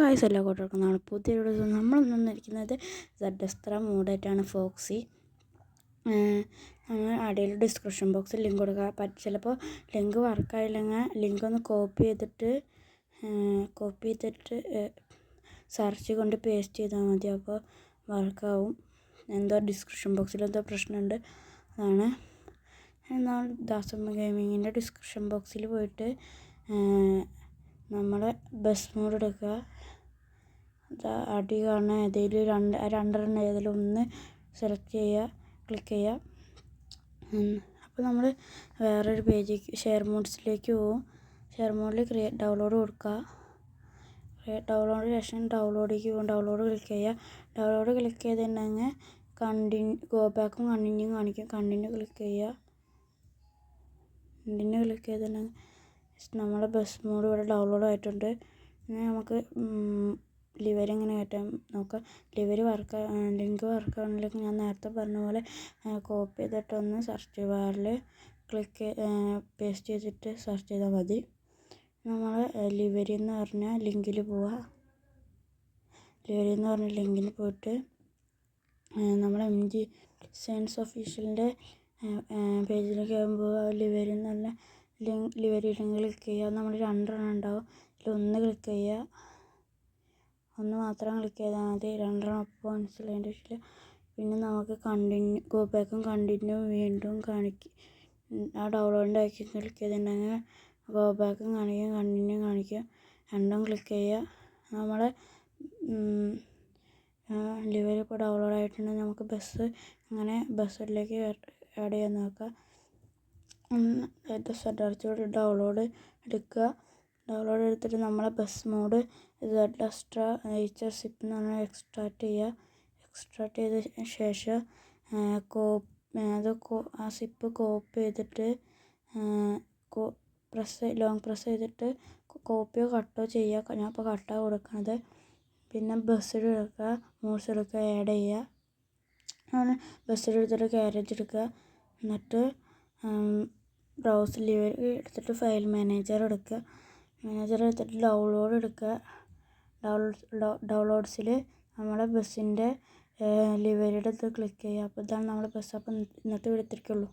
Guys എല്ലാ കൂട്ടർക്കുന്നതാണ് പുതിയൊരു ദിവസം നമ്മൾ നിന്നിരിക്കുന്നത് സഡസ്ത്ര മൂഡായിട്ടാണ് ഫോക്സി. നമ്മൾ അടിയിൽ ഡിസ്ക്രിപ്ഷൻ ബോക്സിൽ ലിങ്ക് കൊടുക്കുക. ചിലപ്പോൾ ലിങ്ക് വർക്കായില്ലെങ്കിൽ ലിങ്ക് ഒന്ന് കോപ്പി ചെയ്തിട്ട് സെർച്ച് കൊണ്ട് പേസ്റ്റ് ചെയ്താൽ മതി. അപ്പോൾ വർക്കാവും. എന്തോ ഡിസ്ക്രിപ്ഷൻ ബോക്സിൽ എന്തോ പ്രശ്നമുണ്ട്, അതാണ്. എന്നാൽ ദാസമ്മ ഗെയിമിങ്ങിൻ്റെ ഡിസ്ക്രിപ്ഷൻ ബോക്സിൽ പോയിട്ട് നമ്മൾ ബസ് മോഡ് എടുക്കുക. അടി കാണുന്ന ഏതെങ്കിലും രണ്ടെണ്ണം ഏതെങ്കിലും ഒന്ന് സെലക്ട് ചെയ്യുക, ക്ലിക്ക് ചെയ്യുക. അപ്പോൾ നമ്മൾ വേറൊരു പേജിലേക്ക് ഷെയർ മോഡ്സിലേക്ക് പോകും. ഷെയർ മോഡിൽ ഡൗൺലോഡ് കൊടുക്കുക. ഡൗൺലോഡ് ശേഷം ഡൗൺലോഡിലേക്ക് പോകും. ഡൗൺലോഡ് ക്ലിക്ക് ചെയ്യുക. ഡൗൺലോഡ് ക്ലിക്ക് ചെയ്തിട്ടുണ്ടെങ്കിൽ ഗോ ബാക്കും കണ്ടിന്യൂ കാണിക്കും. കണ്ടിന്യൂ ക്ലിക്ക് ചെയ്യുക. കണ്ടിന്യൂ ക്ലിക്ക് ചെയ്തിട്ടുണ്ടെങ്കിൽ നമ്മുടെ ബസ് മോഡ് ഇവിടെ ഡൗൺലോഡ് ആയിട്ടുണ്ട്. ഇനി നമുക്ക് ലിവർ എങ്ങനെ കയറ്റാം നോക്കാം. ലിങ്ക് വർക്കാണെങ്കിൽ ഞാൻ നേരത്തെ പറഞ്ഞ പോലെ കോപ്പി ചെയ്തിട്ടൊന്ന് സെർച്ച് ബാറിൽ പേസ്റ്റ് ചെയ്തിട്ട് സെർച്ച് ചെയ്താൽ മതി. നമ്മൾ ലിവരി എന്ന് പറഞ്ഞ ലിങ്കിൽ പോവുക. ലിവരി എന്ന് പറഞ്ഞ ലിങ്കിൽ പോയിട്ട് നമ്മൾ MG സയൻസ് ഒഫീഷ്യലിൻ്റെ പേജിലേക്ക് ആകുമ്പോൾ ലിവരി എന്ന് പറഞ്ഞ ലിവരി ലിങ്ക് ക്ലിക്ക് ചെയ്യുക. നമ്മൾ രണ്ടെണ്ണം ഉണ്ടാവും, അതിലൊന്ന് ക്ലിക്ക് ചെയ്യുക. ഒന്ന് മാത്രം ക്ലിക്ക് ചെയ്താൽ മതി, രണ്ടെണ്ണം ഒപ്പം മനസ്സിലായതിൻ്റെ ശേഷം പിന്നെ നമുക്ക് ഗോ ബാക്കും കണ്ടിന്യൂ വീണ്ടും കാണിക്കും. ആ ഡൗൺലോഡിൻ്റെ ആക്കി ക്ലിക്ക് ചെയ്തിട്ടുണ്ടെങ്കിൽ ഗോ ബാക്കും കാണിക്കും, കണ്ടിന്യൂ കാണിക്കും. രണ്ടും ക്ലിക്ക് ചെയ്യുക. നമ്മളെ ലിവർ ഇപ്പോൾ ഡൗൺലോഡ് ആയിട്ടുണ്ടെങ്കിൽ നമുക്ക് ബസ്സിലേക്ക് ആഡ് ചെയ്യാൻ നോക്കാം. സെഡർച്ചോട് ഡൗൺലോഡ് എടുക്കുക. ഡൗൺലോഡ് എടുത്തിട്ട് നമ്മളെ ബസ് മോഡ് സഡസ്ത്ര സിപ്പ് എന്ന് പറഞ്ഞാൽ എക്സ്ട്രാക്ട് ചെയ്യുക. എക്സ്ട്രാക്ട് ചെയ്ത ശേഷം ആ സിപ്പ് കോപ്പി ചെയ്തിട്ട് ലോങ് പ്രസ് ചെയ്തിട്ട് കോപ്പിയോ കട്ടോ ചെയ്യുക. ഞാൻ ഇപ്പോൾ കട്ടാണ് കൊടുക്കുന്നത്. പിന്നെ ബസ്സിൽ എടുക്കുക, മോഡ്സ് എടുക്കുക, ആഡ് ചെയ്യുക. അങ്ങനെ ബസ്സിൽ എടുത്തിട്ട് ക്യാരേജ് എടുക്കുക. എന്നിട്ട് ബ്രൗസ് ലിവർ എടുത്തിട്ട് ഫയൽ മാനേജർ എടുക്കുക. മാനേജർ എടുത്തിട്ട് ഡൗൺലോഡ് എടുക്കുക. ഡൗൺലോഡ്സിൽ നമ്മളെ ബസ്സിൻ്റെ ലിവറിയുടെ ഇത് ക്ലിക്ക് ചെയ്യുക. അപ്പോൾ ഇതാണ് നമ്മുടെ ബസ്. അപ്പോൾ ഇന്നത്തെ വീഡിയോ ഇത്രയ്ക്കുള്ളൂ.